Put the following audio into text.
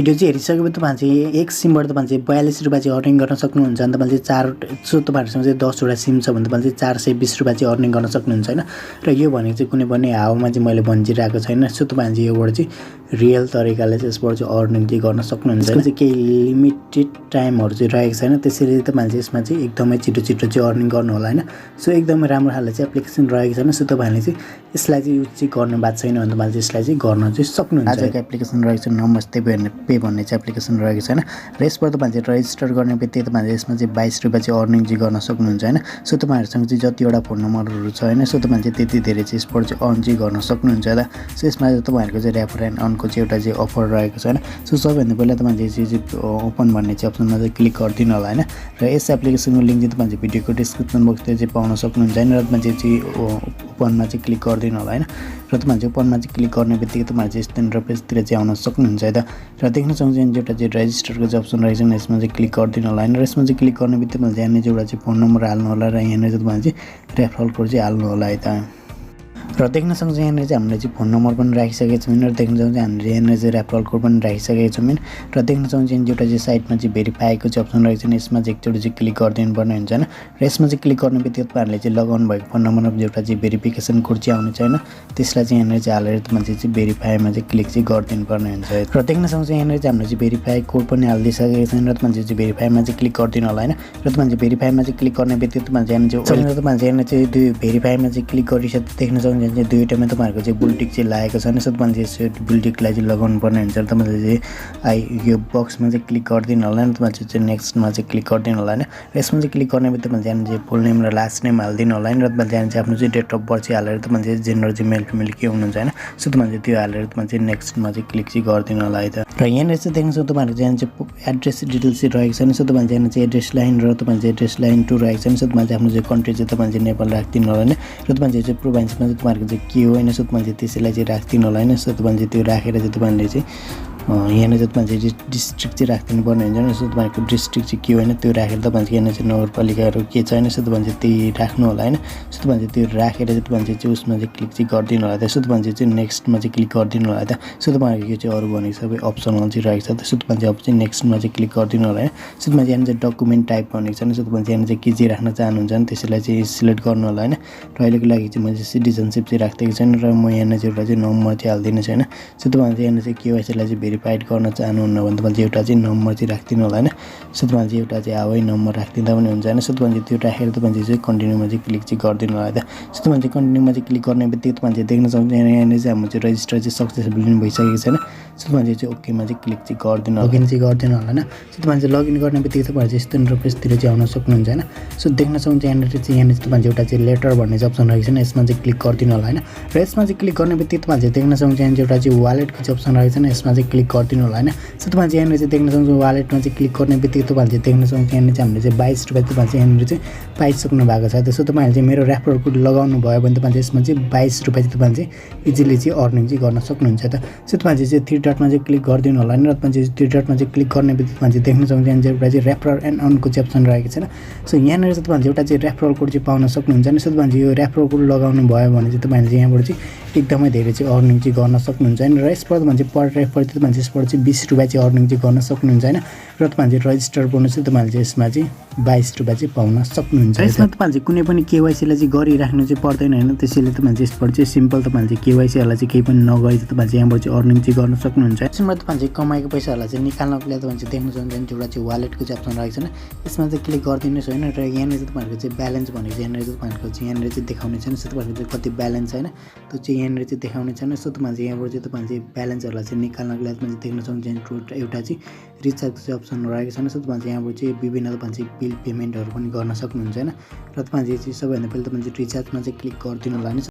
Video चाहिँ हेरिसकेपछि तपाईहरु चाहिँ एक सिमबाट तपाईहरु चाहिँ 42 रुपैयाँ चाहिँ अर्निङ गर्न सक्नुहुन्छ अनि तपाईहरुले चाहिँ 4 तपाईहरुसँग चाहिँ 10 वटा सिम छ भने तपाईहरुले चाहिँ 420 रुपैयाँ चाहिँ अर्निङ गर्न सक्नुहुन्छ हैन। र यो भनेको चाहिँ कुनै पनि हावामा चाहिँ मैले भनिदिइरहेको छैन। सो तपाईहरु चाहिँ योबाट चाहिँ रियल तरिकाले चाहिँ यसबाट चाहिँ अर्निङ चाहिँ गर्न सक्नुहुन्छ। यसको चाहिँ केही लिमिटेड टाइमहरु चाहिँ रहेको छैन, त्यसैले तपाईहरुले चाहिँ यसमा चाहिँ एकदमै छिटो चाहिँ अर्निङ गर्नु होला हैन। सो एकदमै राम्रो खालको चाहिँ एप्लिकेसन रहेको छैन। सो तपाईहरुले चाहिँ यसलाई चाहिँ युज चाहिँ गर्नु भएको छैन भने तपाईहरुले चाहिँ यसलाई चाहिँ गर्न चाहिँ सक्नुहुन्छ। आजको एप्लिकेसन रहेको छ नमस्ते पे भन्ने चाहिँ एप्लिकेसन रहेको छैन। र यसबाट तपाईहरुले चाहिँ रजिस्टर गर्ने बित्तिकै तपाईहरुले यसमा चाहिँ 22 रुपैयाँ चाहिँ अर्निङ चाहिँ गर्न सक्नुहुन्छ हैन। सो तपाईहरुसँग चाहिँ जतिवटा फोन नम्बरहरु छ हैन, सो तपाईहरुले चाहिँ त्यति धेरै चाहिँ यसबाट चाहिँ अर्न चाहिँ गर्न सक्नुहुन्छ होला। सो यसमा चाहिँ तपाईहरुको चाहिँ रेफर एन्ड अर्नको चाहिँ एउटा चाहिँ अफर रहेको छ हैन। सो सबैभन्दा पहिला तपाईहरुले चाहिँ ओपन भन्ने चाहिँ अप्सनमा चाहिँ क्लिक गरिदिनु होला हैन। र यस एप्लिकेसनको लिंक चाहिँ तपाईहरुले भिडियोको डिस्क्रिप्सन बक्समा चाहिँ पाउन सक्नुहुन्छ हैन। र तपाईहरुले चाहिँ ओपनमा चाहिँ क्लिक गरिदिनु होला हैन। र तपाईहरुले चाहिँ ओपनमा चाहिँ क्लिक गर्ने बित्तिकै तपाईहरुले चाहिँ स्क्रिन पेजतिर चाहिँ आउन सक्नुहुन्छ है त। र देख्न सक्नुहुन्छ एउटा चाहिँ रेजिस्टरको चाहिँ अप्सन रहेछ नि, यसमा चाहिँ क्लिक गरिदिनु होला हैन। र यसमा चाहिँ क्लिक गर्ने बित्तिकै तपाईहरुले यहाँ चाहिँ एउटा चाहिँ फोन नम्बर हाल्नु होला र यहाँ चाहिँ तपाईहरुले चाहिँ रेफरल कोड चाहिँ हाल्नु होला है त। र देख्न सक्नुहुन्छ यहाँ चाहिँ हामीले चाहिँ फोन नम्बर पनि राखिसकेको छौँ र देख्न सक्नुहुन्छ हामीले यहाँ चाहिँ रेफरल कोड पनि राखिसकेको छौँ र देख्न सक्नुहुन्छ यहाँ एउटा चाहिँ साइटमा चाहिँ भेरिफाईको चाहिँ अप्सन रहेको छ, यसमा चाहिँ एकचोटि चाहिँ क्लिक गरिदिनु पर्ने हुन्छ हैन। र यसमा चाहिँ क्लिक गर्ने बित्तिकै तपाईहरुले चाहिँ लगाउनु भएको फोन नम्बरमा एउटा चाहिँ भेरिफिकेसन कोड चाहिँ आउने छैन, त्यसलाई चाहिँ यहाँ चाहिँ हालेर तपाईहरुले चाहिँ भेरिफाईमा चाहिँ क्लिक चाहिँ गरिदिनु पर्ने हुन्छ। र देख्न सक्नुहुन्छ यहाँ चाहिँ हामीले चाहिँ भेरिफाई कोड पनि हालिदिइसकेको छौँ र तपाईहरुले चाहिँ भेरिफाईमा चाहिँ क्लिक गरिदिनु होला हैन। र तपाईहरुले भेरिफाईमा चाहिँ क्लिक गर्ने बित्तिकै तपाईहरुले चाहिँ दुई भेरिफाईमा चाहिँ क्लिक गरिसके देख्न सक्नुहुन्छ चाहिँ दुईवटामा तपाईहरुको चाहिँ बुलटिक चाहिँ लागेको छ नि। सो तपाईहरुले चाहिँ बुलटिकलाई चाहिँ लगाउनु पर्ने हुन्छ। तपाईहरुले चाहिँ यो बक्समा चाहिँ क्लिक गरिदिनु होला नि, तपाईहरुले चाहिँ नेक्स्टमा चाहिँ क्लिक गरिदिनु होला हैन। र यसमा चाहिँ क्लिक गर्ने बित्तिकै तपाईहरुले चाहिँ फुल नेम र लास्ट नेम हाल्दिनु होला हैन। र तपाईहरुले चाहिँ आफ्नो चाहिँ डेट अफ बर्थ चाहिँ हालेर तपाईहरुले चाहिँ जेन्डर चाहिँ मेल फिमेल के हुनुहुन्छ हैन। सो तपाईहरुले त्यो हालेर तपाईहरुले चाहिँ नेक्स्टमा चाहिँ क्लिक चाहिँ गरिदिनु होला है त। र यहाँ चाहिँ देख्न सक्नुहुन्छ तपाईहरुको चाहिँ एड्रेस डिटेल्स चाहिँ रहेको छ नि। सो तपाईहरुले यहाँ चाहिँ एड्रेस लाइन र तपाईहरुले चाहिँ एड्रेस लाइन 2 रहेको छ नि। सो तपाईहरुले चाहिँ आफ्नो चाहिँ कन्ट्री चाहिँ तपाईहरुले चाहिँ नेपाल राख्दिनु होला हैन। र तपाईहरुले चाहिँ प्रोभिन्समा चाहिँ तपाईहरुको चाहिँ के हो हैन, सो तपाईहरुले चाहिँ त्यसैलाई चाहिँ राख्दिनु होला हैन। सो तपाईहरुले चाहिँ त्यो राखेर चाहिँ तपाईहरुले चाहिँ यहाँ चाहिँ तपाईहरुले चाहिँ डिस्ट्रिक्ट चाहिँ राख्दिनु पर्ने हुन्छ नि। सो तपाईहरुको डिस्ट्रिक्ट चाहिँ के हो हैन त्यो राखेर तपाईहरुले यहाँ चाहिँ नगरपालिकाहरु के छ हैन, सो तपाईहरुले चाहिँ त्यही राख्नु होला हैन। सो तपाईहरुले चाहिँ त्यो राखेर चाहिँ तपाईहरुले चाहिँ उसमा चाहिँ क्लिक चाहिँ गरिदिनु होला। सो तपाईहरुले चाहिँ नेक्स्टमा चाहिँ क्लिक गरिदिनु होला त। सो तपाईहरुको यो चाहिँ अरु भनेको सबै अप्सनल चाहिँ रहेको छ। सो तपाईहरुले चाहिँ अब चाहिँ नेक्स्टमा चाहिँ क्लिक गरिदिनु होला हैन। सो तपाईहरुले यहाँ चाहिँ डकुमेन्ट टाइप भनेको छ नि। सो तपाईहरुले यहाँ चाहिँ के चाहिँ राख्न चाहनुहुन्छ नि त्यसैलाई चाहिँ सिलेक्ट गर्नु होला हैन। र अहिलेको लागि चाहिँ मैले सिटिजनशिप चाहिँ राखेको छैन र म यहाँ चाहिँ एउटा चाहिँ नम्बर चाहिँ हाल्दिनु छैन। सो तपाईहरुले यहाँ चाहिँ केवाइसीलाई चाहिँ भेरिफाइड गर्न चाहनुहुन्न भने तपाईहरुले चाहिँ एउटा चाहिँ नम्बर चाहिँ राख्दिनु होला हैन। सो तपाईहरुले चाहिँ एउटा चाहिँ हावै नम्बर राख्दिँदा पनि हुन्छ हैन। सो तपाईहरुले त्यो राखेर तपाईहरुले चाहिँ कन्टिन्यूमा चाहिँ क्लिक चाहिँ गरिदिनु होला त। सो तपाईहरुले चाहिँ कन्टिन्यूमा चाहिँ क्लिक गर्ने बित्तिकै तपाईहरुले देख्न सक्नुहुन्छ यहाँ चाहिँ हाम्रो चाहिँ रजिस्टर चाहिँ सक्सेसफुली भइसकेको छैन। सो तपाईहरुले चाहिँ ओकेमा चाहिँ क्लिक चाहिँ गरिदिनु होला, लगइन चाहिँ गरिदिनु होला हैन। सो तपाईहरुले चाहिँ लगइन गर्ने बित्तिकै तपाईहरुले चाहिँ स्क्रिन पेजतिर चाहिँ आउन सक्नुहुन्छ हैन। सो देख्न सक्नुहुन्छ यहाँ चाहिँ तपाईहरुले एउटा चाहिँ लेटर भन्ने चाहिँ अप्सन रहेको छ नि, यसमा चाहिँ क्लिक गरिदिनु होला हैन। र यसमा चाहिँ क्लिक गर्ने बित्तिकै तपाईहरुले चाहिँ देख्न सक्नुहुन्छ यहाँ एउटा चाहिँ वालेटको चाहिँ अप्सन रहेको छ नि, यसमा चाहिँ क्लिक गरिदिनु होला हैन। सो तपाईहरुले यहाँ चाहिँ देख्न सक्नुहुन्छ वालेटमा चाहिँ क्लिक गर्ने बित्तिकै तपाईहरुले चाहिँ देख्न सक्नुहुन्छ यहाँ चाहिँ हामीले चाहिँ 22 रुपैयाँ तपाईहरुले चाहिँ यहाँ चाहिँ पाइसक्नु भएको छ। त्यसो तपाईहरुले चाहिँ मेरो रेफरल कोड लगाउनु भयो भने तपाईहरुले यसमा चाहिँ 22 रुपैयाँ चाहिँ तपाईहरुले चाहिँ इजिली चाहिँ अर्निङ चाहिँ गर्न सक्नुहुन्छ त। सो तपाईहरुले चाहिँ 3 डटमा चाहिँ क्लिक गरिदिनु होला नि। र तपाईहरुले चाहिँ 3 डटमा चाहिँ क्लिक गर्ने बित्तिकै तपाईहरुले देख्न सक्नुहुन्छ यहाँ चाहिँ एउटा चाहिँ रेफरल एन्ड अर्नको चाहिँ अप्सन रहेको छैन। सो यहाँनिर चाहिँ तपाईहरुले एउटा चाहिँ रेफरल कोड चाहिँ पाउन सक्नुहुन्छ नि। सो तपाईहरुले यो रेफरल कोड लगाउनु भयो भने चाहिँ तपाईहरुले चाहिँ यहाँबाट चाहिँ एकदमै धेरै चाहिँ अर्निङ चाहिँ गर्न सक्नुहुन्छ हैन। र यसबाट तपाईहरुले चाहिँ पर रेफर चाहिँ तपाईहरुले यसबाट चाहिँ 20 रुपैयाँ चाहिँ अर्निङ चाहिँ गर्न सक्नुहुन्छ हैन। र तपाईहरुले चाहिँ रजिस्टर बोनस चाहिँ तपाईहरुले चाहिँ यसमा चाहिँ 22 रुपैयाँ चाहिँ पाउन सक्नुहुन्छ। यसमा तपाईहरुले चाहिँ कुनै पनि केवाइसीलाई चाहिँ गरिराख्नु चाहिँ पर्दैन हैन। त्यसैले तपाईहरुले चाहिँ यसबाट चाहिँ सिम्पल तपाईहरुले चाहिँ केवाइसीहरुलाई चाहिँ केही पनि नगरी चाहिँ तपाईहरुले चाहिँ यहाँबाट चाहिँ अर्निङ चाहिँ गर्न सक्नुहुन्छ। यसमा तपाईहरुले चाहिँ कमाएको पैसाहरुलाई चाहिँ निकाल्नको लागि तपाईहरुले चाहिँ देख्न सक्नुहुन्छ एउटा चाहिँ वालेटको चाहिँ अप्सन रहेको छ नि, यसमा चाहिँ क्लिक गरिदिनुस् हैन। र यहाँनिर चाहिँ तपाईहरुको चाहिँ ब्यालेन्स भनेको चाहिँ यहाँनिर तपाईहरुको चाहिँ यहाँनिर चाहिँ देखाउने छैन। सो तपाईहरुको चाहिँ कति ब्यालेन्स हैन त्यो चाहिँ यहाँनिर चाहिँ देखाउने छैन। सो तपाईहरुले चाहिँ यहाँबाट चाहिँ तपाईहरुले चाहिँ ब्यालेन्सहरुलाई चाहिँ निकाल्नको लागि तपाईहरुले देख्न सक्नुहुन्छ एउटा चाहिँ रिचार्जको चाहिँ अप्सन रहेको छैन। सो तपाईहरुले चाहिँ यहाँबाट चाहिँ विभिन्न तपाईहरुले चाहिँ बिल पेमेन्टहरु पनि गर्न सक्नुहुन्छ हैन। र तपाईहरुले चाहिँ सबैभन्दा पहिले तपाईहरुले चाहिँ रिचार्जमा चाहिँ क्लिक गरिदिनु होला नि।